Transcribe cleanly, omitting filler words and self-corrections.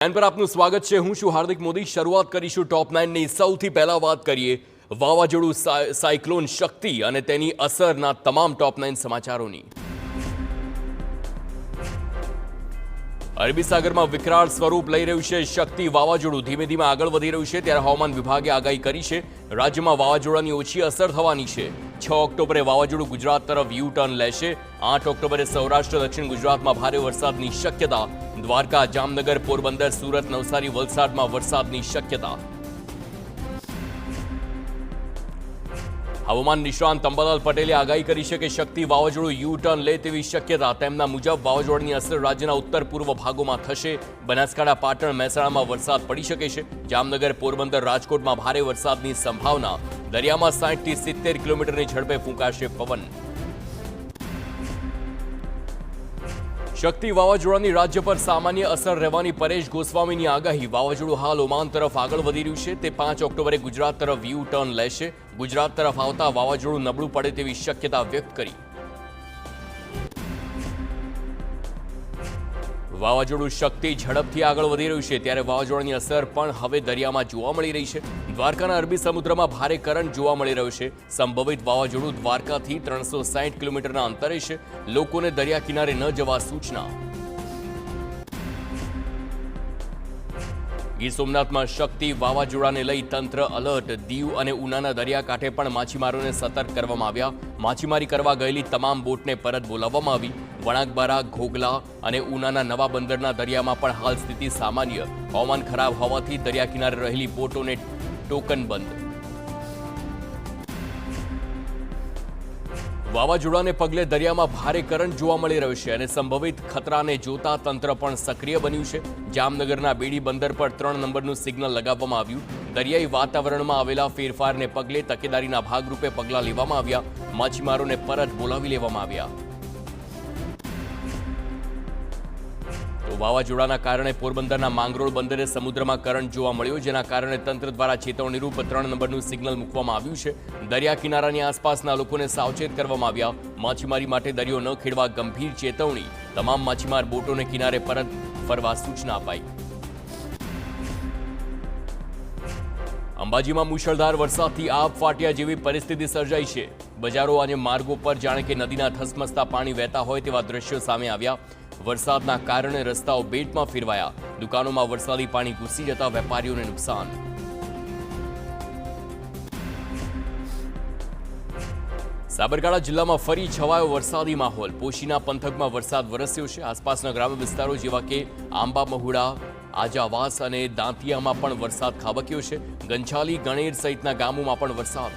Channel પર આપનું સ્વાગત છે। હું છું હાર્દિક મોદી। શરૂઆત કરીશું ટોપ 9 ની। સૌથી પહેલા વાત કરીએ વાવાઝોડું સાયક્લોન શક્તિ અને તેની અસરના તમામ ટોપ 9 સમાચારોની। અરબી સાગરમાં વિકરાળ સ્વરૂપ લઈ રહ્યું છે શક્તિ વાવાઝોડું ધીમે ધીમે આગળ વધી રહ્યું છે ત્યારે હવામાન વિભાગે આગાહી કરી છે રાજ્યમાં વાવાઝોડાની ઓછી અસર થવાની છે। 6 ઓક્ટોબરે વાવાઝોડું ગુજરાત તરફ યુ ટર્ન લેશે। 8 ઓક્ટોબરે સૌરાષ્ટ્ર દક્ષિણ ગુજરાતમાં ભારે વરસાદની શક્યતા। દ્વારકા, જામનગર, પોરબંદર, સુરત, નવસારી, વલસાડમાં વરસાદની શક્યતા। હવામાન નિષ્ણાંત અંબાલાલ પટેલે આગાહી કરી છે કે શક્તિ વાવાઝોડું યુ ટર્ન લે તેવી શક્યતા। તેમના મુજબ વાવાઝોડાની અસર રાજ્યના ઉત્તર પૂર્વ ભાગોમાં થશે। બનાસકાંઠા, પાટણ, મહેસાણામાં વરસાદ પડી શકે છે। જામનગર, પોરબંદર, રાજકોટમાં ભારે વરસાદની સંભાવના। દરિયામાં 60 થી 70 કિલોમીટરની ઝડપે ફૂંકાશે પવન। શક્તિ વાવાઝોડાની રાજ્ય પર સામાન્ય અસર રહેવાની પરેશ ગોસ્વામીની આગાહી। વાવાઝોડું હાલ ઓમાન તરફ આગળ વધી રહ્યું છે। તે 5 ઓક્ટોબરે ગુજરાત તરફ યુ ટર્ન લેશે। ગુજરાત તરફ આવતા વાવાઝોડું નબળું પડે તેવી શક્યતા વ્યક્ત કરી। વાવાઝોડું શક્તિ ઝડપથી આગળ વધી રહ્યું છે ત્યારે વાવાઝોડાની અસર પણ હવે દરિયામાં જોવા મળી રહી છે। દ્વારકાના અરબી સમુદ્રમાં ભારે કરંટ જોવા મળી રહ્યો છે। સંભવિત વાવાઝોડું દ્વારકાથી 360 કિલોમીટરના અંતરે છે। લોકોને દરિયા કિનારે ન જવા સૂચના। ગીર સોમનાથમાં શક્તિ વાવાઝોડાને લઈ તંત્ર અલર્ટ। દીવ અને ઉનાના દરિયાકાંઠે પણ માછીમારોને સતર્ક કરવામાં આવ્યા। માછીમારી કરવા ગયેલી તમામ બોટને પરત બોલાવવામાં આવી। વણાકબારા, ઘોઘલા અને ઉનાના નવા બંદરના દરિયામાં પણ હાલ સ્થિતિ સામાન્ય। હવામાન ખરાબ હોવાથી દરિયા કિનારે રહેલી બોટોને ટોકન બંધ। વાવાઝોડાને પગલે દરિયામાં ભારે કરંટ જોવા મળી રહ્યો છે અને સંભવિત ખતરાને જોતા તંત્ર પણ સક્રિય બન્યું છે। જામનગરના બેડી બંદર પર 3 નંબરનું સિગ્નલ લગાવવામાં આવ્યું। દરિયાઈ વાતાવરણમાં આવેલા ફેરફારને પગલે તકેદારીના ભાગરૂપે પગલાં લેવામાં આવ્યા। માછીમારોને પરત બોલાવી લેવામાં આવ્યા। વાવાઝોડાના કારણે પોરબંદરના માંગરોળ બંદરે સમુદ્રમાં કરંટ જોવા મળ્યો જેના કારણે તંત્ર દ્વારા ચેતવણીરૂપ 3 નંબરનું સિગ્નલ મૂકવામાં આવ્યું છે। દરિયા કિનારાની આસપાસના લોકોને સાવચેત કરવામાં આવ્યા। માછીમારી માટે દરિયો ન ખેડવા ગંભીર ચેતવણી। તમામ માછીમાર બોટોને કિનારે પરત ફરવા સૂચના અપાઈ। અંબાજીમાં મુશળધાર વરસાદથી આબ ફાટ્યા જેવી પરિસ્થિતિ સર્જાઈ છે। બજારો અને માર્ગો પર જાણે કે નદીના ધસમસતા પાણી વહેતા હોય તેવા દ્રશ્યો સામે આવ્યા। વરસાદના કારણે રસ્તાઓ બેટમાં ફેરવાયા। દુકાનોમાં વરસાદી પાણી ઘૂસી જતા વેપારીઓને નુકસાન। સાબરકાંઠા જિલ્લામાં ફરી છવાયો વરસાદી માહોલ। પોશીના પંથકમાં વરસાદ વરસ્યો છે। આસપાસના ગ્રામ્ય વિસ્તારો જેવા કે આંબા મહુડા, આજાવાસ અને દાંતિયામાં પણ વરસાદ ખાબક્યો છે। ગંછાલી, ગણેર સહિતના ગામોમાં પણ વરસાદ।